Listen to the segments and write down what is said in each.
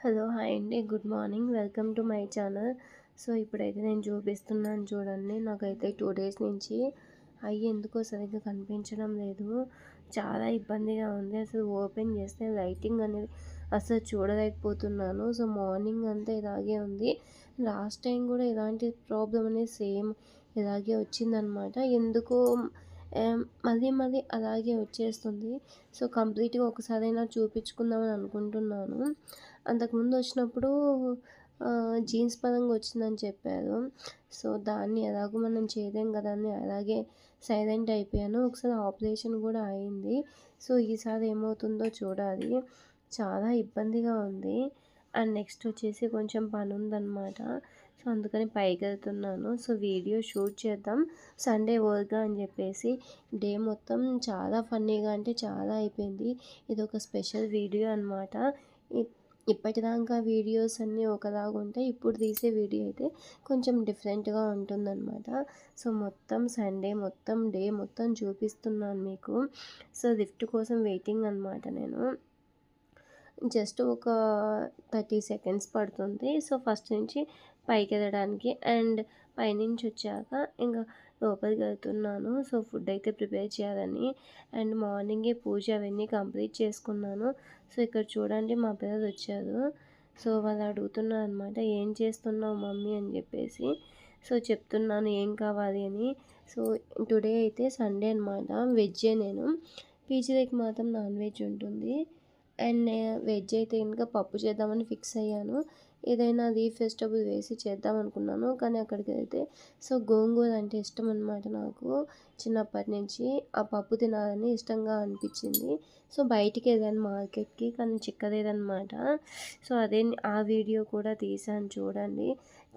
Hello hi అండి, good morning, welcome to my channel. So ఇప్పుడైతే నేను చూపిస్తున్నాను చూడండి. నాకైతే 2 డేస్ నుంచి అయ్యి ఎందుకో సరిగ్గా కనిపించడం లేదు. చాలా ఇబ్బందిగా ఉంది. అసలు ఓపెన్ చేస్తే లైటింగ్ అనేది అసలు చూడలేకపోతున్నాను. సో మార్నింగ్ అంతా ఇలాగే ఉంది. లాస్ట్ టైం కూడా ఇలాంటి ప్రాబ్లం అనేది సేమ్ ఇలాగే వచ్చిందనమాట. ఎందుకో మళ్ళీ మళ్ళీ అలాగే వచ్చేస్తుంది. సో కంప్లీట్గా ఒకసారైనా చూపించుకుందామని అనుకుంటున్నాను. అంతకుముందు వచ్చినప్పుడు జీన్స్ పరంగా వచ్చిందని చెప్పారు. సో దాన్ని ఎలాగో మనం చేయలేం కదా అని అలాగే సైలెంట్ అయిపోయాను. ఒకసారి ఆపరేషన్ కూడా అయింది. సో ఈసారి ఏమవుతుందో చూడాలి. చాలా ఇబ్బందిగా ఉంది. అండ్ నెక్స్ట్ వచ్చేసి కొంచెం పని ఉందన్నమాట. సో అందుకని పైకి వెళ్తున్నాను. సో వీడియో షూట్ చేద్దాం సండే వర్క్గా అని చెప్పేసి. డే మొత్తం చాలా ఫన్నీగా అంటే చాలా అయిపోయింది. ఇది ఒక స్పెషల్ వీడియో అనమాట. ఇప్పటిదాకా వీడియోస్ అన్నీ ఒకలాగా ఉంటాయి. ఇప్పుడు తీసే వీడియో అయితే కొంచెం డిఫరెంట్గా ఉంటుందన్నమాట. సో మొత్తం సండే మొత్తం డే మొత్తం చూపిస్తున్నాను మీకు. సో లిఫ్ట్ కోసం వెయిటింగ్ అనమాట. నేను జస్ట్ ఒక 30 సెకండ్స్ పడుతుంది. సో ఫస్ట్ నుంచి పైకి వెళ్ళడానికి అండ్ పైనుంచి వచ్చాక ఇంకా లోపలికి వెళ్తున్నాను. సో ఫుడ్ అయితే ప్రిపేర్ చేయాలని అండ్ మార్నింగే పూజ అవన్నీ కంప్లీట్ చేసుకున్నాను. సో ఇక్కడ చూడండి మా పిల్లలు వచ్చారు. సో వాళ్ళు అడుగుతున్నారు అనమాట, ఏం చేస్తున్నావు మమ్మీ అని చెప్పేసి. సో చెప్తున్నాను ఏం కావాలి అని. సో టుడే అయితే సండే అనమాట. వెజ్జే. నేను పీజీలోకి మాత్రం నాన్ వెజ్ ఉంటుంది. అండ్ వెజ్ అయితే ఇంకా పప్పు చేద్దామని ఫిక్స్ అయ్యాను. ఏదైనా లీఫ్ వెజిటబుల్ వేసి చేద్దాం అనుకున్నాను. కానీ అక్కడికి వెళ్తే సో గోంగూర అంటే ఇష్టం అనమాట నాకు. చిన్నప్పటి నుంచి ఆ పప్పు తినాలని ఇష్టంగా అనిపించింది. సో బయటికి వెళ్ళాను మార్కెట్కి, కానీ చిక్కలేదనమాట. సో అదే ఆ వీడియో కూడా తీసాను చూడండి.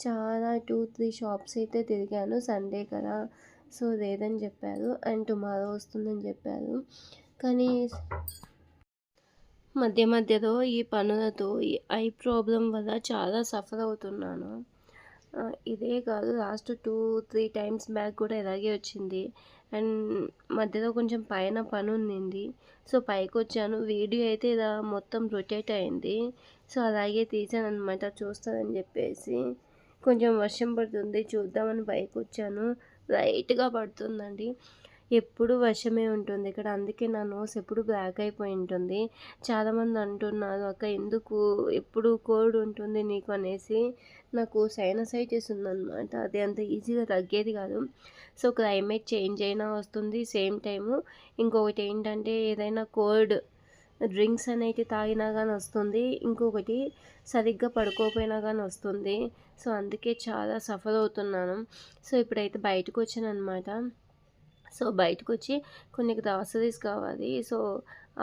చాలా 2-3 షాప్స్ అయితే తిరిగాను. సండే కదా సో లేదని చెప్పారు అండ్ టుమారో వస్తుందని చెప్పారు. కానీ మధ్య మధ్యలో ఈ పనులతో ఈ ఐ ప్రాబ్లం వల్ల చాలా సఫర్ అవుతున్నాను. ఇదే కాదు, లాస్ట్ 2-3 టైమ్స్ బ్యాక్ కూడా ఇలాగే వచ్చింది. అండ్ మధ్యలో కొంచెం పైన పని ఉండింది. సో పైకి వచ్చాను. వీడియో అయితే ఇలా మొత్తం రొటేట్ అయింది. సో అలాగే తీసాను అనమాట, చూస్తానని చెప్పేసి. కొంచెం వర్షం పడుతుంది చూద్దామని పైకి వచ్చాను. లైట్గా పడుతుందండి. ఎప్పుడు వర్షమే ఉంటుంది ఇక్కడ. అందుకే నా నోస్ ఎప్పుడు బ్లాక్ అయిపోయి ఉంటుంది. చాలామంది అంటున్నారు, అక్క ఎందుకు ఎప్పుడు కోల్డ్ ఉంటుంది నీకు అనేసి. నాకు సైనసైటిస్ ఉందన్నమాట. అది అంత ఈజీగా తగ్గేది కాదు. సో క్లైమేట్ చేంజ్ అయినా వస్తుంది, సేమ్ టైము ఇంకొకటి ఏంటంటే ఏదైనా కోల్డ్ డ్రింక్స్ అనేవి తాగినా కానీ వస్తుంది, ఇంకొకటి సరిగ్గా పడుకోకపోయినా కానీ వస్తుంది. సో అందుకే చాలా సఫర్ అవుతున్నాను. సో ఇప్పుడైతే బయటకు వచ్చాను అనమాట. సో బయటకు వచ్చి కొన్ని గ్రాసరీస్ కావాలి. సో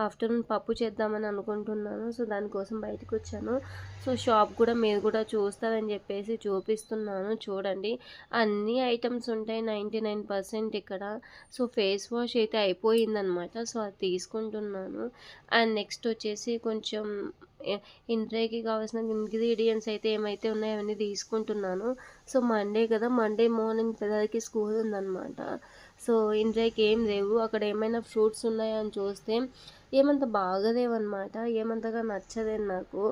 ఆఫ్టర్నూన్ పప్పు చేద్దామని అనుకుంటున్నాను. సో దానికోసం బయటకు వచ్చాను. సో షాప్ కూడా మీరు కూడా చూస్తారని చెప్పేసి చూపిస్తున్నాను చూడండి. అన్ని ఐటమ్స్ ఉంటాయి 99% ఇక్కడ. సో ఫేస్ వాష్ అయితే అయిపోయిందనమాట. సో అది తీసుకుంటున్నాను. అండ్ నెక్స్ట్ వచ్చేసి కొంచెం ఇంట్లోకి కావాల్సిన ఇంగ్రీడియంట్స్ అయితే ఏమైతే ఉన్నాయో అవన్నీ తీసుకుంటున్నాను. సో మండే కదా, మండే మార్నింగ్ పిల్లలకి స్కూల్ ఉందన్నమాట. సో ఇంట్లోకి ఏం లేవు. అక్కడ ఏమైనా ఫ్రూట్స్ ఉన్నాయా అని చూస్తే ఏమంత బాగలేవన్నమాట. ఏమంతగా నచ్చలేదు నాకు.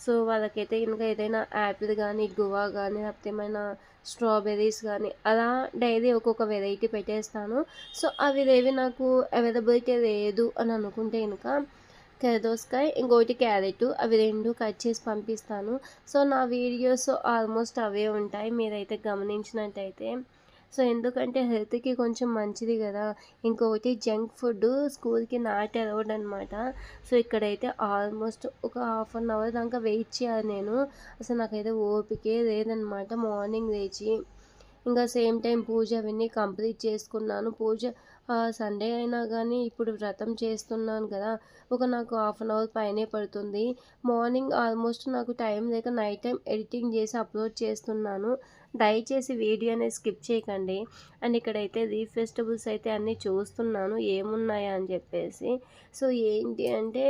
సో వాళ్ళకైతే ఇంకా ఏదైనా యాపిల్ కానీ గువా కానీ లేకపోతే ఏమైనా స్ట్రాబెర్రీస్ కానీ అలా డైలీ ఒక్కొక్క వెరైటీ పెట్టేస్తాను. సో అవి ఏవి నాకు అవైలబిలిటీ లేదు అని అనుకుంటే ఇంకా దోసకాయ ఇంకోటి క్యారెట్ అవి 2 కట్ చేసి పంపిస్తాను. సో నా వీడియోస్ ఆల్మోస్ట్ అవే ఉంటాయి మీరైతే గమనించినట్టయితే. సో ఎందుకంటే హెల్త్కి కొంచెం మంచిది కదా. ఇంకొకటి జంక్ ఫుడ్ స్కూల్కి నాట్ అలౌడ్ అనమాట. సో ఇక్కడైతే ఆల్మోస్ట్ ఒక హాఫ్ అన్ అవర్ దాకా వెయిట్ చేయాలి నేను. అసలు నాకైతే ఓపికే లేదనమాట. మార్నింగ్ లేచి ఇంకా సేమ్ టైం పూజ అవన్నీ కంప్లీట్ చేసుకున్నాను. పూజ సండే అయినా కానీ ఇప్పుడు వ్రతం చేస్తున్నాను కదా, ఒక నాకు హాఫ్ అన్ అవర్ పైనే పడుతుంది. మార్నింగ్ ఆల్మోస్ట్ నాకు టైం లేక నైట్ టైం ఎడిటింగ్ చేసి అప్లోడ్ చేస్తున్నాను. దయచేసి వీడియో అనేది స్కిప్ చేయకండి. అండ్ ఇక్కడైతే లీఫ్ వెజిటబుల్స్ అయితే అన్నీ చూస్తున్నాను ఏమున్నాయా అని చెప్పేసి. సో ఏంటి అంటే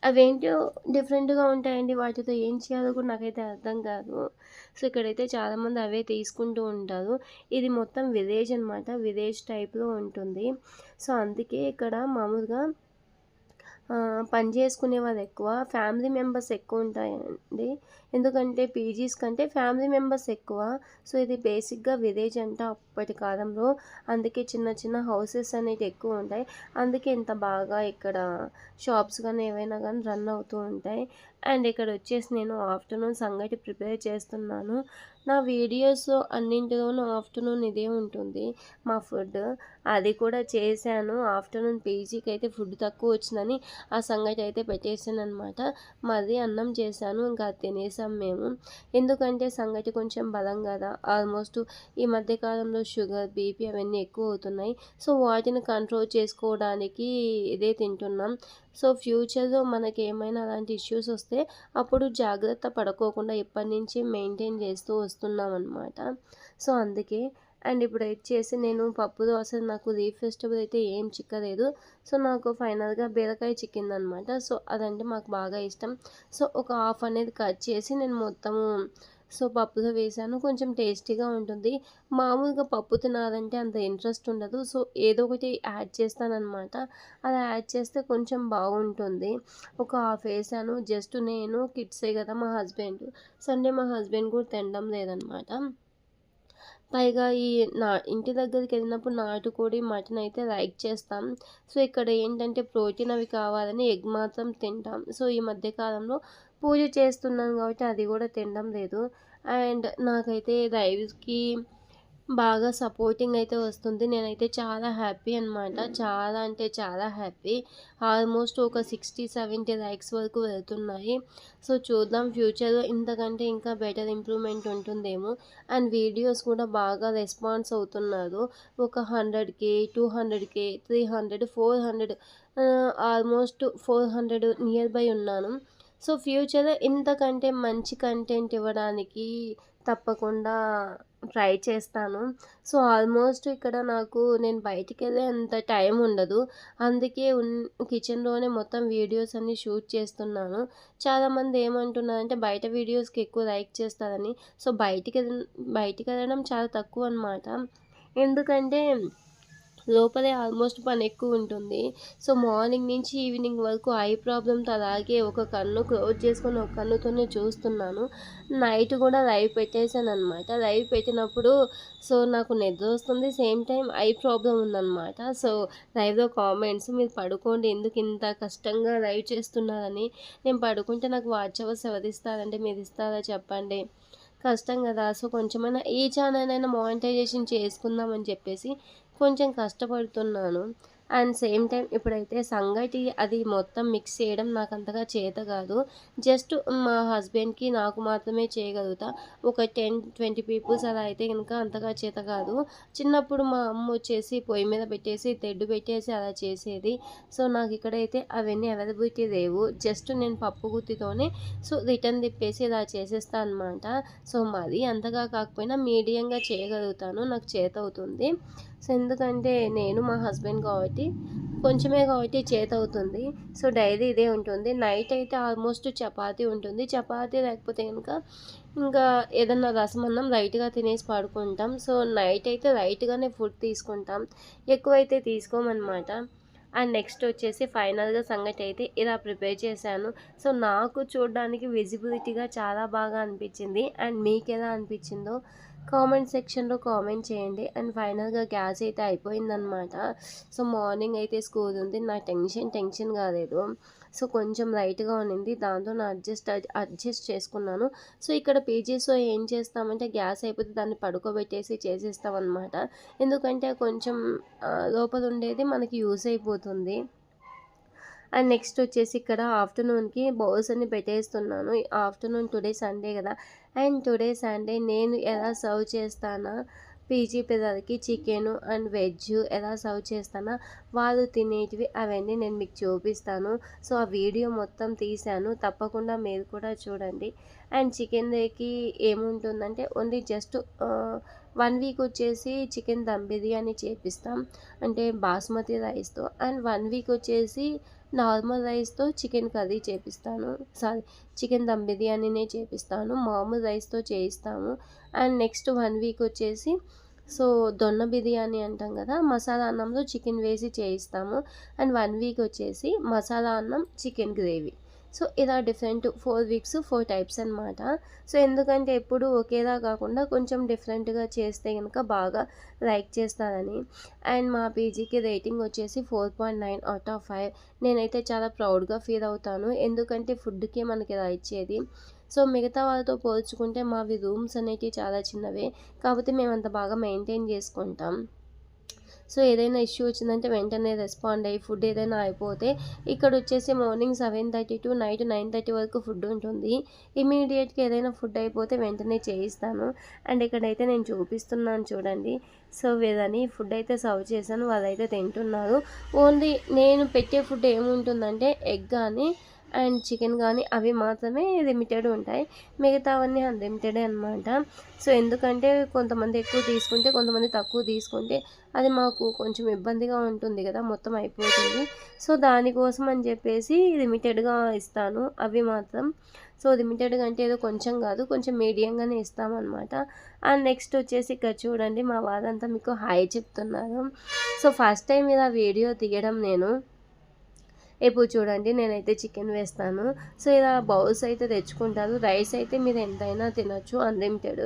అవేంటో డిఫరెంట్గా ఉంటాయండి. వాటితో ఏం చేయాలో కూడా నాకైతే అర్థం కాదు. సో ఇక్కడైతే చాలామంది అవే తీసుకుంటూ ఉంటారు. ఇది మొత్తం విలేజ్ అనమాట. విలేజ్ టైప్లో ఉంటుంది. సో అందుకే ఇక్కడ మామూలుగా పని చేసుకునే వాళ్ళు ఎక్కువ. ఫ్యామిలీ మెంబర్స్ ఎక్కువ ఉంటాయండి. ఎందుకంటే పీజీస్ కంటే ఫ్యామిలీ మెంబర్స్ ఎక్కువ. సో, ఇది బేసిక్‌గా విలేజ్ అంట అప్పటి కాలంలో. అందుకే చిన్న చిన్న హౌసెస్ అనేటివి ఎక్కువ ఉంటాయి. అందుకే ఇంత బాగా ఇక్కడ షాప్స్ గానీ, ఏవైనా గానీ రన్ అవుతూ ఉంటాయి. అండ్ ఇక్కడొచ్చేసి నేను ఆఫ్టర్‌నూన్ సంగటి ప్రిపేర్ చేస్తున్నాను. నా వీడియోస్ అన్నింటిలోనూ ఆఫ్టర్‌నూన్ ఇదే ఉంటుంది మా ఫుడ్. అది కూడా చేశాను. ఆఫ్టర్‌నూన్ పీజీకైతే ఫుడ్ తక్కువ వచ్చిందని ఆ సంగటి అయితే పెట్టేసాననమాట. మళ్ళీ అన్నం చేశాను. ఇంకా అది తినేసాం మేము. ఎందుకంటే సంగటి కొంచెం బలం గదా! ఆల్మోస్ట్ ఈ మధ్య కాలంలో షుగర్, బీపీ అవన్నీ ఎక్కువ అవుతున్నాయి. సో, వాటిని కంట్రోల్ చేసుకోవడానికి ఇదే తింటున్నాం. సో, ఫ్యూచర్‌లో మనకేమైనా అలాంటి ఇష్యూస్ వస్తే అప్పుడు జాగ్రత్త పడుకోకుండా ఇప్పటి నుంచే మెయింటైన్ చేస్తూ వస్తున్నామనమాట. సో, అందుకే. అండ్ ఇప్పుడొచ్చేసి నేను పప్పులో అసలు నాకు లీఫ్ వెజిటబుల్ అయితే ఏం చిక్కలేదు. సో, నాకు ఫైనల్‌గా బీరకాయ చిక్కిందనమాట. సో, అదంటే మాకు బాగా ఇష్టం. సో, ఒక హాఫ్ అనేది కట్ చేసి నేను మొత్తము పప్పులో వేశాను. కొంచెం టేస్టీగా ఉంటుంది. మామూలుగా పప్పు తినాలంటే అంత ఇంట్రెస్ట్ ఉండదు. సో, ఏదో ఒకటి యాడ్ చేస్తాననమాట. అలా యాడ్ చేస్తే కొంచెం బాగుంటుంది. ఒక హాఫ్ ఏసాను. జస్ట్ నేను, కిడ్సే కదా మా హస్బెండ్. సండే మా హస్బెండ్ కూడా తినడం లేదనమాట. పైగా ఈ ఇంటి దగ్గరికెళ్ళినప్పుడు నాటుకోడి, మటన్ అయితే లైక్ చేస్తాం. సో, ఇక్కడ ఏంటంటే ప్రోటీన్ అవి కావాలని ఎగ్ మాత్రం తింటాం. సో, ఈ మధ్య కాలంలో పూజ చేస్తున్నాను కాబట్టి అది కూడా తినడం లేదు. అండ్ నాకైతే రైస్‌కి బాగా సపోర్టింగ్ అయితే వస్తుంది. నేనైతే చాలా హ్యాపీ అనమాట. చాలా అంటే చాలా హ్యాపీ. ఆల్మోస్ట్ ఒక 60, 70 లైక్స్ వరకు వెళ్తున్నాయి. సో, చూద్దాం ఫ్యూచర్‌లో ఇంతకంటే ఇంకా బెటర్ ఇంప్రూవ్‌మెంట్ ఉంటుందేమో. అండ్ వీడియోస్ కూడా బాగా రెస్పాన్స్ అవుతున్నారు. ఒక 100,000, 200,000, 300, 400 ఆల్మోస్ట్ 400 నియర్ బై ఉన్నాను. సో, ఫ్యూచర్‌లో ఇంతకంటే మంచి కంటెంట్ ఇవ్వడానికి తప్పకుండా ట్రై చేస్తాను. సో, ఆల్మోస్ట్ ఇక్కడ నేను బయటికెళ్ళే అంత టైం ఉండదు. అందుకే కిచెన్‌లోనే మొత్తం వీడియోస్ అన్నీ షూట్ చేస్తున్నాను. చాలామంది ఏమంటున్నారంటే బయట వీడియోస్‌కి ఎక్కువ లైక్ చేస్తారని. సో, బయటికెళ్ళడం చాలా తక్కువనమాట. ఎందుకంటే లోపలే ఆల్మోస్ట్ పనెక్కువుంటుంది. సో, మార్నింగ్ నుంచి ఈవినింగ్ వరకు ఐ ప్రాబ్లమ్‌తో అలాగే ఒక కన్ను క్లోజ్ చేసుకొని ఒక కన్నుతోనే చూస్తున్నాను. నైట్ కూడా లైవ్ పెట్టేసాననమాట. లైవ్ పెట్టినప్పుడు నాకు నిద్రొస్తుంది. సేమ్ టైమ్ ఐ ప్రాబ్లమ్ ఉందనమాట. సో, లైవ్‌లో కామెంట్స్ "మీరు పడుకోండి ఎందుకింత కష్టంగా లైవ్ చేస్తున్నారని." నేను పడుకుంటే నాకు వాచ్ అవర్స్ ఎవరిస్తారండి? మీరిస్తారా చెప్పండి? కష్టం గదా! సో, కొంచెమైనా ఈ ఛానల్ అయినా మానిటైజేషన్ చేసుకుందామని చెప్పేసి కొంచెం కష్టపడుతున్నాను. అండ్ సేమ్ టైమ్ ఇప్పుడైతే సంగటి అది మొత్తం మిక్స్ చేయడం నాకంతగా చేత కాదు. జస్ట్ మా హస్బెండ్‌కి, నాకు మాత్రమే చేయగలుగుతా. ఒక 10, 20 పీపుల్స్ అలా అయితే గనుక అంతగా చేత కాదు. చిన్నప్పుడు మా అమ్మ వచ్చేసి పొయ్యి మీద పెట్టేసి, తెడ్డు పెట్టేసి అలా చేసేది. సో, నాకిక్కడైతే అవన్నీ అవైలబిలిటీ లేవు. జస్ట్ నేను పప్పు గుత్తితోనే రిటర్న్ తిప్పేసి ఇలా చేసేస్తా అనమాట. సో, మరీ అంతగా కాకపోయినా మీడియంగా చేయగలుగుతాను. నాకు చేతవుతుంది. సో, ఎందుకంటే నేను మా హస్బెండ్ కాబట్టి కొంచెమే కాబట్టి చేతవుతుంది. సో, డైలీ ఇదే ఉంటుంది. నైట్ అయితే ఆల్మోస్ట్ చపాతీ ఉంటుంది. చపాతీ లేకపోతే గనుక ఇంకా ఏదన్నా రసమన్నం లైట్‌గా తినేసి పడుకుంటాం. సో, నైట్ అయితే లైట్‌గానే ఫుడ్ తీసుకుంటాం. ఎక్కువైతే తీసుకోమనమాట. అండ్ నెక్స్ట్ వచ్చేసి ఫైనల్‌గా సంగటైతే ఇలా ప్రిపేర్ చేశాను. సో, నాకు చూడడానికి విజిబిలిటీగా చాలా బాగా అనిపించింది. అండ్ మీకెలా అనిపించిందో కామెంట్ సెక్షన్‌లో కామెంట్ చేయండి. అండ్ ఫైనల్‌గా గ్యాస్ అయితే అయిపోయిందనమాట. సో, మార్నింగ్ అయితే స్కూల్ ఉంది. నాకు టెన్షన్ కాలేదు. సో, కొంచెం లైట్‌గా ఉన్నింది. దాంతో అడ్జస్ట్ చేసుకున్నాను. సో, ఇక్కడ పీజీస్‌లో ఏం చేస్తామంటే గ్యాస్ అయిపోతే దాన్ని పడుకోబెట్టేసి చేసేస్తామనమాట. ఎందుకంటే కొంచెం లోపల ఉండేది మనకి యూజ్ అయిపోతుంది. అండ్ నెక్స్ట్ వచ్చేసి ఇక్కడ ఆఫ్టర్నూన్‌కి బౌల్స్ అన్నీ పెట్టేస్తున్నాను. ఆఫ్టర్నూన్ టుడే సండే కదా! అండ్ టుడే సండే నేను ఎలా సర్వ్ చేస్తానా పీజీ పిల్లలకి చికెను అండ్ వెజ్ ఎలా సర్వ్ చేస్తానా వాళ్ళు తినేటివి అవన్నీ నేను మీకు చూపిస్తాను. సో, ఆ వీడియో మొత్తం తీశాను. తప్పకుండా మీరు కూడా చూడండి. అండ్ చికెన్‌లోకి ఏముంటుందంటే ఓన్లీ జస్ట్ 1 వీక్ వచ్చేసి చికెన్ దమ్ బిర్యానీ చేపిస్తాం. అంటే బాస్మతి రైస్‌తో. అండ్ 1 వీక్ వచ్చేసి నార్మల్ రైస్‌తో చికెన్ కర్రీ చేపిస్తాను. సారీ, చికెన్ దమ్ బిర్యానీనే చేపిస్తాను. మామూలు రైస్‌తో చేయిస్తాము. అండ్ నెక్స్ట్ 1 వీక్ వచ్చేసి సో దొన్న బిర్యానీ అంటాం కదా, మసాలా అన్నంలో చికెన్ వేసి చేయిస్తాము. అండ్ 1 వీక్ వచ్చేసి మసాలా అన్నం, చికెన్ గ్రేవీ. సో ఇలా డిఫరెంట్ 4 వీక్స్ 4 టైప్స్ అనమాట. సో ఎందుకంటే ఎప్పుడు ఒకేలా కాకుండా కొంచెం డిఫరెంట్గా చేస్తే కనుక బాగా లైక్ చేస్తారని. అండ్ మా పీజీకి రేటింగ్ వచ్చేసి 4.9/5. నేనైతే చాలా ప్రౌడ్గా ఫీల్ అవుతాను, ఎందుకంటే ఫుడ్కే మనకి ఇలా ఇచ్చేది. సో మిగతా వాళ్ళతో పోల్చుకుంటే మావి రూమ్స్ అనేటివి చాలా చిన్నవే, కాకపోతే మేము అంత బాగా మెయింటైన్ చేసుకుంటాం. సో ఏదైనా ఇష్యూ వచ్చిందంటే వెంటనే రెస్పాండ్ అయ్యి, ఫుడ్ ఏదైనా అయిపోతే ఇక్కడ వచ్చేసి మార్నింగ్ 7:30 టు నైట్ 9:30 వరకు ఫుడ్ ఉంటుంది. ఇమీడియట్గా ఏదైనా ఫుడ్ అయిపోతే వెంటనే చేయిస్తాను. అండ్ ఇక్కడైతే నేను చూపిస్తున్నాను చూడండి. సో వీళ్ళని ఫుడ్ అయితే సర్వ్ చేశాను, వాళ్ళైతే తింటున్నారు. ఓన్లీ నేను పెట్టే ఫుడ్ ఏముంటుందంటే ఎగ్ కానీ అండ్ చికెన్ కానీ అవి మాత్రమే లిమిటెడ్ ఉంటాయి, మిగతావన్నీ అన్లిమిటెడే అనమాట. సో ఎందుకంటే కొంతమంది ఎక్కువ తీసుకుంటే, కొంతమంది తక్కువ తీసుకుంటే అది మాకు కొంచెం ఇబ్బందిగా ఉంటుంది కదా, మొత్తం అయిపోతుంది. సో దానికోసం అని చెప్పేసి లిమిటెడ్గా ఇస్తాను అవి మాత్రం. సో లిమిటెడ్గా అంటే ఏదో కొంచెం కాదు, కొంచెం మీడియంగానే ఇస్తామన్నమాట. అండ్ నెక్స్ట్ వచ్చేసి ఇక్కడ చూడండి, మా వాళ్ళంతా మీకు హాయ్ చెప్తున్నారు. సో ఫస్ట్ టైం ఇలా వీడియో తీయడం నేను. ఇప్పుడు చూడండి నేనైతే చికెన్ వేస్తాను. సో ఇలా బౌల్స్ అయితే తెచ్చుకుంటారు. రైస్ అయితే మీరు ఎంతైనా తినొచ్చు, అన్లిమిటెడ్.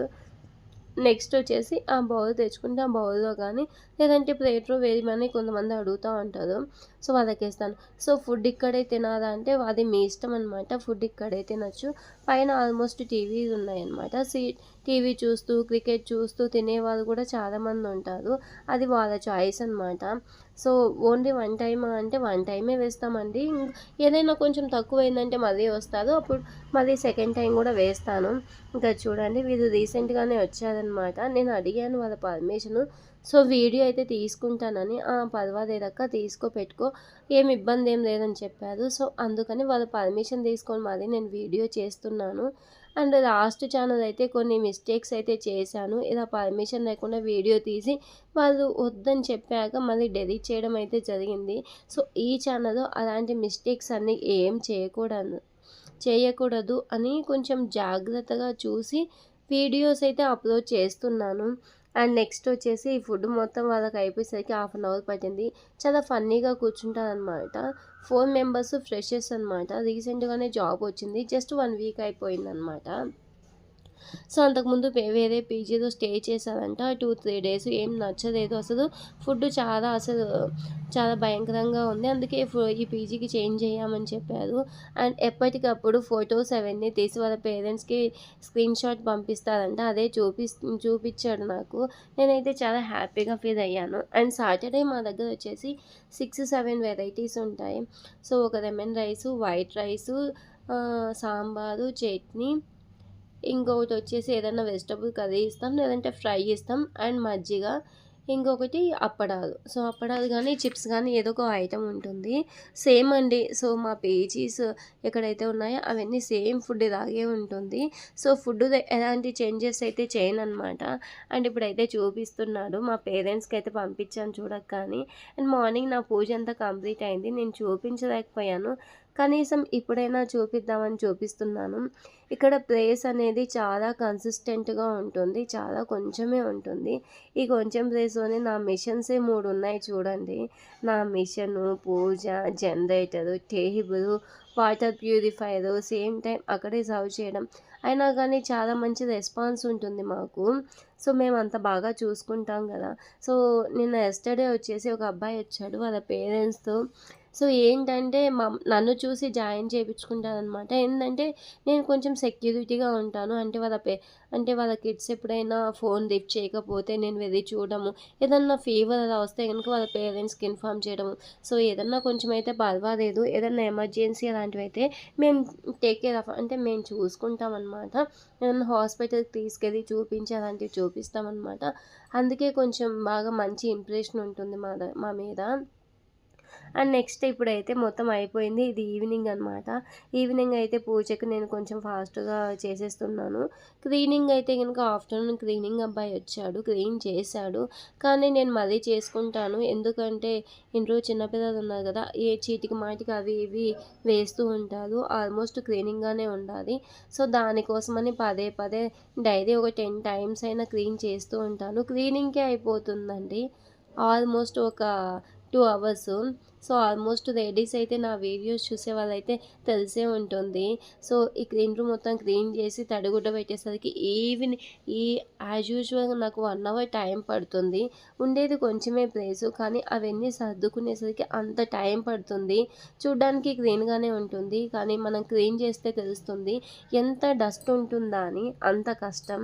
నెక్స్ట్ వచ్చేసి ఆ బౌల్ తెచ్చుకుంటే ఆ బౌల్‌లో కానీ లేదంటే ప్లేట్‌లో వేయమని కొంతమంది అడుగుతా ఉంటారు. సో వాళ్ళకేస్తాను. సో ఫుడ్ ఇక్కడే తినాలా అంటే అది మీ ఇష్టం అనమాట. ఫుడ్ ఇక్కడే తినొచ్చు. పైన ఆల్మోస్ట్ టీవీస్ ఉన్నాయన్నమాట. టీవీ చూస్తూ, క్రికెట్ చూస్తూ తినేవాళ్ళు కూడా చాలామంది ఉంటారు. అది వాళ్ళ చాయిస్ అనమాట. సో ఓన్లీ వన్ టైమా అంటే వన్ టైమే వేస్తామండి. ఏదైనా కొంచెం తక్కువైందంటే మళ్ళీ వస్తారు. అప్పుడు మళ్ళీ సెకండ్ టైం కూడా వేస్తాను. ఇంకా చూడండి వీళ్ళు రీసెంట్‌గానే వచ్చారనమాట. నేను అడిగాను వాళ్ళ పర్మిషను. సో వీడియో అయితే తీసుకుంటానని, పర్వాలేదక్క తీసుకో పెట్టుకో, ఏమి ఇబ్బంది ఏం లేదని చెప్పారు. సో అందుకని వాళ్ళ పర్మిషన్ తీసుకొని మరి నేను వీడియో చేస్తున్నాను. అండ్ లాస్ట్ ఛానల్ అయితే కొన్ని మిస్టేక్స్ అయితే చేశాను. ఇలా పర్మిషన్ లేకుండా వీడియో తీసి వాళ్ళు వద్దని చెప్పాక మళ్ళీ డెలీట్ చేయడం అయితే జరిగింది. సో ఈ ఛానల్లో అలాంటి మిస్టేక్స్ అన్నీ ఏం చేయకూడదు అని కొంచెం జాగ్రత్తగా చూసి వీడియోస్ అయితే అప్లోడ్ చేస్తున్నాను. అండ్ నెక్స్ట్ వచ్చేసి ఈ ఫుడ్ మొత్తం వాళ్ళకి అయిపోయేసరికి 1/2 అవర్ పట్టింది. చాలా ఫన్నీగా కూర్చుంటారనమాట. 4 మెంబర్స్ ఫ్రెషర్స్ అనమాట. రీసెంట్‌గానే జాబ్ వచ్చింది. జస్ట్ 1 వీక్ అయిపోయిందనమాట. సో అంతకుముందు వేరే పీజీలో స్టే చేశారంట 2-3 డేస్. ఏం నచ్చలేదు అసలు. ఫుడ్ చాలా భయంకరంగా ఉంది. అందుకే ఈ పీజీకి చేంజ్ అయ్యామని చెప్పారు. అండ్ ఎప్పటికప్పుడు ఫొటోస్ అవన్నీ తీసి వాళ్ళ పేరెంట్స్‌కి స్క్రీన్‌షాట్ పంపిస్తారంట. అదే చూపిచ్చాడు నాకు. నేనైతే చాలా హ్యాపీగా ఫీల్ అయ్యాను. అండ్ సాటర్డే మా దగ్గర వచ్చేసి 6-7 వెరైటీస్ ఉంటాయి. సో ఒక lemon rice, white rice, sambar, chutney, ఇంకొకటి వచ్చేసి ఏదైనా వెజిటబుల్ కర్రీ ఇస్తాం, లేదంటే ఫ్రై ఇస్తాం అండ్ మజ్జిగ, ఇంకొకటి అప్పడాలు. సో అప్పడాలు కానీ చిప్స్ కానీ ఏదో ఒక ఐటెం ఉంటుంది. సేమ్ అండి. సో మా పీజీస్ ఎక్కడైతే ఉన్నాయో అవన్నీ సేమ్ ఫుడ్ ఇలాగే ఉంటుంది. సో ఫుడ్ ఎలాంటి చేంజెస్ అయితే చేయననమాట. అండ్ ఇప్పుడైతే చూపిస్తున్నాడు. మా పేరెంట్స్కి అయితే పంపించాను చూడక కానీ. అండ్ మార్నింగ్ నా పూజ అంతా కంప్లీట్ అయింది. నేను చూపించలేకపోయాను, కనీసం ఇప్పుడైనా చూపిద్దామని చూపిస్తున్నాను. ఇక్కడ ప్లేస్ అనేది చాలా కన్సిస్టెంట్గా ఉంటుంది, చాలా కొంచెమే ఉంటుంది. ఈ కొంచెం ప్లేస్లోనే నా మిషన్సే 3 ఉన్నాయి చూడండి. నా మిషను, పూజ, generator, table, water purifier, same time అక్కడే సర్వ్ చేయడం. అయినా కానీ చాలా మంచి రెస్పాన్స్ ఉంటుంది మాకు. సో మేము అంత బాగా చూసుకుంటాం కదా. సో నిన్న ఎస్టర్డే వచ్చేసి ఒక అబ్బాయి వచ్చాడు వాళ్ళ పేరెంట్స్తో. సో ఏంటంటే నన్ను చూసి జాయిన్ చేయించుకుంటారనమాట. ఏంటంటే నేను కొంచెం సెక్యూరిటీగా ఉంటాను. అంటే వాళ్ళ కిడ్స్ ఎప్పుడైనా ఫోన్ లిఫ్ట్ చేయకపోతే నేను వెళ్ళి చూడడము, ఏదన్నా ఫీవర్ అలా వస్తే కనుక వాళ్ళ పేరెంట్స్కి ఇన్ఫామ్ చేయడము. సో ఏదన్నా కొంచెం అయితే పర్వాలేదు, ఏదన్నా ఎమర్జెన్సీ అలాంటివి అయితే మేము టేక్ కేర్ ఆఫ్ అంటే మేము చూసుకుంటామన్నమాట. ఏదన్నా హాస్పిటల్కి తీసుకెళ్ళి చూపించి అలాంటివి చూపిస్తామన్నమాట. అందుకే కొంచెం బాగా మంచి ఇంప్రెషన్ ఉంటుంది మా మీద. అండ్ నెక్స్ట్ ఇప్పుడైతే మొత్తం అయిపోయింది. ఇది ఈవినింగ్ అనమాట. ఈవినింగ్ అయితే పూజకి నేను కొంచెం ఫాస్ట్‌గా చేసేస్తున్నాను. క్లీనింగ్ అయితే గనుక ఆఫ్టర్‌నూన్ క్లీనింగ్ అబ్బాయి వచ్చాడు. క్లీన్ చేశాడు. కానీ నేను మళ్ళీ చేసుకుంటాను. ఎందుకంటే ఇంట్లో చిన్నపిల్లలు ఉన్నారు కదా! ఏ చీటికి మాటికి అవి ఇవి వేస్తూ ఉంటారు. ఆల్మోస్ట్ క్లీనింగ్‌గానే ఉండాలి. సో, దానికోసమని పదే పదే డైలీ ఒక 10 టైమ్స్ అయినా క్లీన్ చేస్తూ ఉంటాను. క్లీనింగ్‌కే అయిపోతుందండి. ఆల్మోస్ట్ ఒక 2 అవర్సు. సో, ఆల్మోస్ట్ లేడీస్ అయితే నా వీడియోస్ చూసేవాళ్ళైతే తెలిసే ఉంటుంది. సో, ఈ క్లీన్ రూమ్ మొత్తం క్లీన్ చేసి తడిగుడ్డ పెట్టేసరికి ఈ యాజ్ యూజువల్‌గా నాకు 1 అవర్ టైం పడుతుంది. ఉండేది కొంచెమే ప్లేసు. కానీ అవన్నీ సర్దుకునేసరికి అంత టైం పడుతుంది. చూడ్డానికి క్లీన్‌గానే ఉంటుంది. కానీ మనం క్లీన్ చేస్తే తెలుస్తుంది ఎంత డస్ట్ ఉంటుందా అని. అంత కష్టం.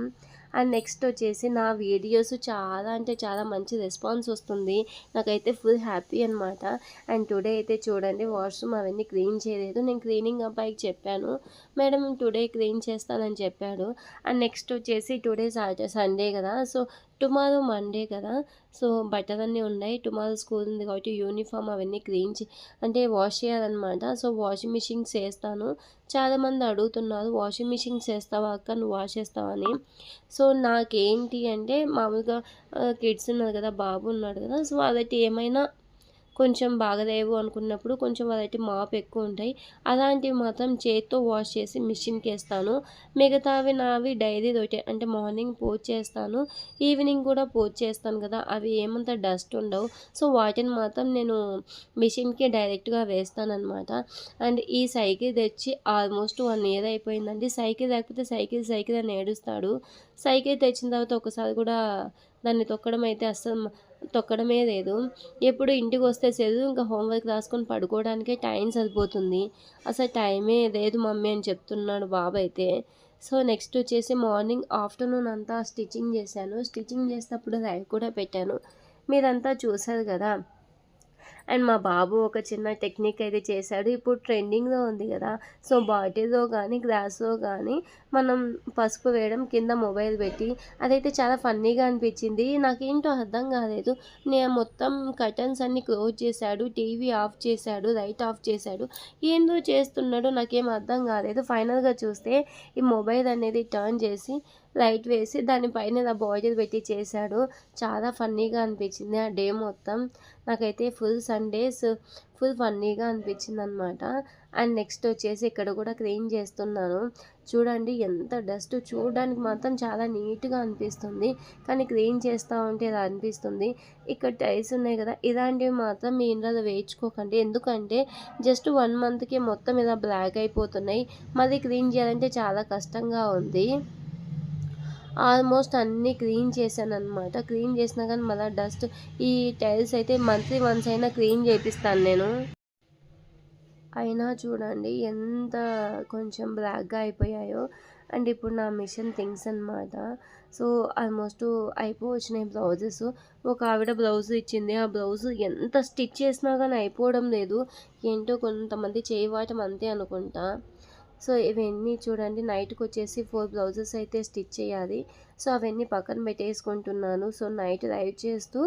అండ్ నెక్స్ట్ వచ్చేసి నా వీడియోస్ చాలా అంటే చాలా మంచి రెస్పాన్స్ వస్తుంది. నాకైతే ఫుల్ హ్యాపీ అనమాట. అండ్ టుడే అయితే చూడండి వాష్రూమ్ అవన్నీ క్లీన్ చేయలేదు. నేను క్లీనింగ్ అబ్బాయికి చెప్పాను. మేడం టుడే క్లీన్ చేస్తానని చెప్పాడు. అండ్ నెక్స్ట్ వచ్చేసి టుడే సండే కదా! సో, టుమారో మండే కదా! సో, బట్టలన్నీ ఉన్నాయి. టుమారో స్కూల్ ఉంది కాబట్టి యూనిఫామ్ అవన్నీ అంటే వాష్ చేయాలన్నమాట. సో, వాషింగ్ మిషన్‌కి ఏస్తాను. చాలామంది అడుగుతున్నారు వాషింగ్ మిషన్‌కి ఏస్తావా అక్క నువ్వు వాష్ చేస్తావా అని. సో, నాకేంటి అంటే మామూలుగా కిడ్స్ ఉన్నారు కదా! బాబు ఉన్నాడు కదా! సో, వాళ్ళకి ఏమైనా కొంచెం బాగలేవు అనుకున్నప్పుడు కొంచెం వాళ్ళకి మాప్ ఎక్కువ ఉంటాయి. అలాంటివి మాత్రం చేత్తో వాష్ చేసి మిషన్‌కేస్తాను. మిగతావి నావి డైలీ రొటీన్ అంటే మార్నింగ్ పూజ చేస్తాను. ఈవినింగ్ కూడా పూజ చేస్తాను కదా! అవి ఏమంత డస్ట్ ఉండవు. సో, వాటిని మాత్రం నేను మిషన్‌కి డైరెక్ట్‌గా వేస్తాననమాట. అండ్ ఈ సైకిల్ తెచ్చి ఆల్మోస్ట్ 1 ఇయర్ అయిపోయిందండి. సైకిల్ లేకపోతే సైకిల్ అని ఏడుస్తాడు. సైకిల్ తెచ్చిన తర్వాత ఒకసారి కూడా దాన్ని తొక్కడం అయితే తొక్కడమే లేదు. ఎప్పుడు ఇంటికొస్తే చదువు ఇంకా హోంవర్క్ రాసుకొని పడుకోవడానికే టైం సరిపోతుంది. అసలు టైమే లేదు మమ్మీ అని చెప్తున్నాడు బాబైతే. సో, నెక్స్ట్ వచ్చేసి ఆఫ్టర్‌నూన్ అంతా స్టిచ్చింగ్ చేశాను. స్టిచ్చింగ్ చేసేటప్పుడు లైవ్ కూడా పెట్టాను. మీరంతా చూసారు కదా! అండ్ మా బాబు ఒక చిన్న టెక్నిక్ అయితే చేశాడు. ఇప్పుడు ట్రెండింగ్‌లో ఉంది కదా! సో, బాటిల్‌లో కానీ, గ్లాస్‌లో కానీ మనం పసుపు వేయడం, కింద మొబైల్ పెట్టి అదైతే చాలా ఫన్నీగా అనిపించింది. నాకేంటో అర్థం కాలేదు. మొత్తం కర్టన్స్ అన్నీ క్లోజ్ చేశాడు. టీవీ ఆఫ్ చేశాడు. లైట్ ఆఫ్ చేశాడు. ఏందో చేస్తున్నాడో నాకేం అర్థం కాలేదు. ఫైనల్‌గా చూస్తే ఈ మొబైల్ అనేది టర్న్ చేసి లైట్ వేసి దానిపైన ఇలా బాటిల్ పెట్టి చేశాడు. చాలా ఫన్నీగా అనిపించింది ఆ డే మొత్తం. నాకైతే ఫుల్ ఫన్నీగా అనిపించిందనమాట. అండ్ నెక్స్ట్ వచ్చేసి ఇక్కడ కూడా క్లీన్ చేస్తున్నాను. చూడండి ఎంత డస్ట్ చూడడానికి మాత్రం చాలా నీట్‌గా అనిపిస్తుంది. కానీ క్లీన్ చేస్తా ఉంటే ఇలా అనిపిస్తుంది. ఇక్కడ టైల్స్ ఉన్నాయి కదా! ఇలాంటివి మాత్రం మీ ఇండ్లలో వేయించుకోకండి. ఎందుకంటే జస్ట్ 1 మంత్‌కే మొత్తం ఇలా బ్లాక్ అయిపోతున్నాయి. మళ్ళీ క్లీన్ చేయాలంటే చాలా కష్టంగా ఉంది. ఆల్మోస్ట్ అన్నీ క్లీన్ చేశాననమాట. క్లీన్ చేసినా కానీ మళ్ళీ ఈ టైల్స్ అయితే మంత్లీ వన్స్ అయినా క్లీన్ చేపిస్తాను నేను. అయినా చూడండి ఎంత కొంచెం బ్లాక్‌గా అయిపోయాయో. అండ్ ఇప్పుడు నా మిషన్ థింగ్స్ అనమాట. సో, ఆల్మోస్ట్ అయిపోవచ్చినాయి బ్లౌజెస్. ఒక ఆవిడ బ్లౌజ్ ఇచ్చింది. ఆ బ్లౌజ్ ఎంత స్టిచ్ చేసినా కానీ అయిపోవడం లేదు. ఏంటో కొంతమంది చేయవాటం అంతే అనుకుంటా. సో, ఇవన్నీ చూడండి నైట్‌కొచ్చేసి 4 బ్లౌజెస్ అయితే స్టిచ్ చేయాలి. సో, అవన్నీ పక్కన పెట్టేసుకుంటున్నాను. సో, నైట్ లైవ్ చేస్తూ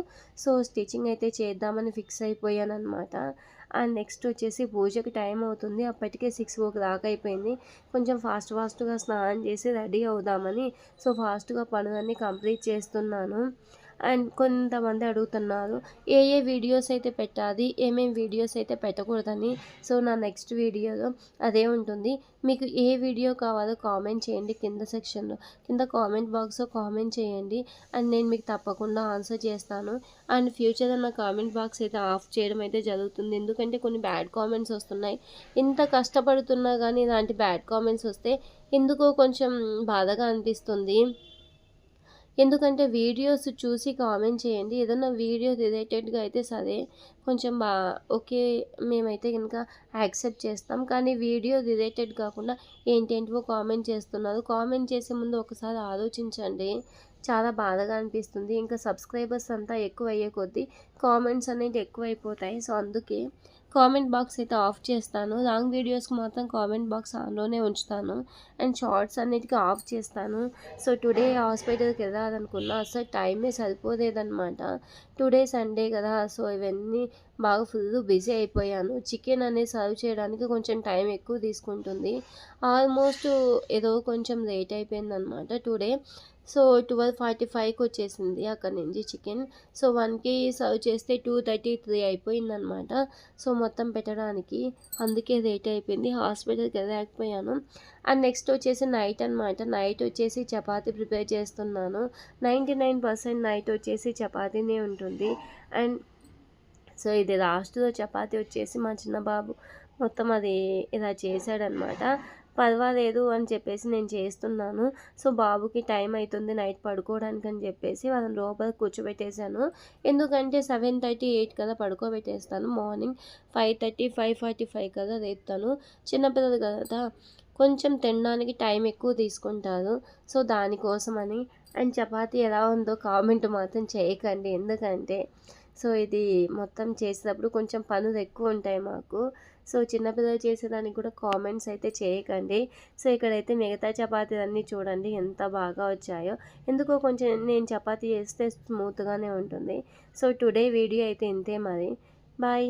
స్టిచ్చింగ్ అయితే చేద్దామని ఫిక్స్ అయిపోయాననమాట. అండ్ నెక్స్ట్ వచ్చేసి పూజకి టైం అవుతుంది. అప్పటికే 6 దాకా అయిపోయింది. కొంచెం ఫాస్ట్‌గా స్నానం చేసి రెడీ అవుదామని ఫాస్ట్‌గా పనులన్నీ కంప్లీట్ చేస్తున్నాను. అండ్ కొంతమంది అడుగుతున్నారు ఏ వీడియోస్ అయితే పెట్టాలి, ఏమేం వీడియోస్ అయితే పెట్టకూడదని. సో, నా నెక్స్ట్ వీడియోలో అదే ఉంటుంది. మీకు ఏ వీడియో కావాలో కామెంట్ చేయండి కింద కామెంట్ బాక్స్‌లో కామెంట్ చేయండి. అండ్ నేను మీకు తప్పకుండా ఆన్సర్ చేస్తాను. అండ్ ఫ్యూచర్‌లో నా కామెంట్ బాక్స్ అయితే ఆఫ్ చేయడం అయితే జరుగుతుంది. ఎందుకంటే కొన్ని బ్యాడ్ కామెంట్స్ వస్తున్నాయి. ఇంత కష్టపడుతున్నా కానీ ఇలాంటి బ్యాడ్ కామెంట్స్ వస్తే ఎందుకో కొంచెం బాధగా అనిపిస్తుంది. ఎందుకంటే వీడియోస్ చూసి కామెంట్ చేయండి. ఏదన్నా వీడియో రిలేటెడ్‌గా అయితే సరే కొంచెం ఓకే. మేమైతే గనుక యాక్సెప్ట్ చేస్తాం. కానీ వీడియో రిలేటెడ్ కాకుండా ఏంటేంటివో కామెంట్ చేస్తున్నారు. కామెంట్ చేసే ముందు ఒకసారి ఆలోచించండి. చాలా బాధగా అనిపిస్తుంది. ఇంకా సబ్స్క్రైబర్స్ అంతా ఎక్కువయ్యే కొద్దీ కామెంట్స్ అనేవి ఎక్కువైపోతాయి. సో, అందుకే కామెంట్ బాక్స్ అయితే ఆఫ్ చేస్తాను. లాంగ్ వీడియోస్‌కి మాత్రం కామెంట్ బాక్స్ ఆన్‌లోనే ఉంచుతాను. అండ్ షార్ట్స్ అన్నిటికి ఆఫ్ చేస్తాను. సో, టుడే హాస్పిటల్‌కి వెళ్ళాలనుకున్నా అసలు టైమే సరిపోలేదనమాట. టుడే సండే కదా! సో, ఇవన్నీ బాగా ఫుల్ బిజీ అయిపోయాను. చికెన్ అనేది సర్వ్ చేయడానికి కొంచెం టైం ఎక్కువ తీసుకుంటుంది. ఆల్మోస్ట్ ఏదో కొంచెం లేట్ అయిపోయిందనమాట టుడే. సో 12:45కి వచ్చేసింది అక్కడి నుంచి చికెన్. సో 1కి సర్వ్ చేస్తే 2:33 అయిపోయిందనమాట. సో మొత్తం పెట్టడానికి. అందుకే లేట్ అయిపోయింది. హాస్పిటల్‌కి వెళ్ళలేకపోయాను. అండ్ నెక్స్ట్ వచ్చేసి నైట్ అనమాట. నైట్ వచ్చేసి చపాతీ ప్రిపేర్ చేస్తున్నాను. 99% నైట్ వచ్చేసి చపాతీనే ఉంటుంది. అండ్ సో ఇది లాస్ట్‌లో చపాతీ వచ్చేసి మా చిన్న బాబు మొత్తం అది ఇలా చేశాడనమాట. పర్వాలేదు అని చెప్పేసి నేను చేస్తున్నాను. సో బాబుకి టైం అయితుంది నైట్ పడుకోవడానికని చెప్పేసి వాళ్ళని లోపల కూర్చోబెట్టేసాను. ఎందుకంటే 7:30, 8 కల్లా పడుకోబెట్టేస్తాను. మార్నింగ్ 5:30, 5:45 కల్లా లేపుతాను. చిన్నపిల్లలు కదా! కొంచెం తినడానికి టైం ఎక్కువ తీసుకుంటారు. సో దానికోసమని. అండ్ చపాతీ ఎలా ఉందో కామెంట్ మాత్రం చేయకండి. ఎందుకంటే సో ఇది మొత్తం చేసేటప్పుడు కొంచెం పనులు ఎక్కువ ఉంటాయి మాకు. సో చిన్నపిల్లలు చేసేదానికి కూడా కామెంట్స్ అయితే చేయకండి. సో ఇక్కడైతే మిగతా చపాతీలన్నీ చూడండి ఎంత బాగా వచ్చాయో. ఎందుకో కొంచెం నేను చపాతీ చేస్తే స్మూత్‌గానే ఉంటుంది. సో టుడే వీడియో అయితే ఇంతే మరి. బాయ్.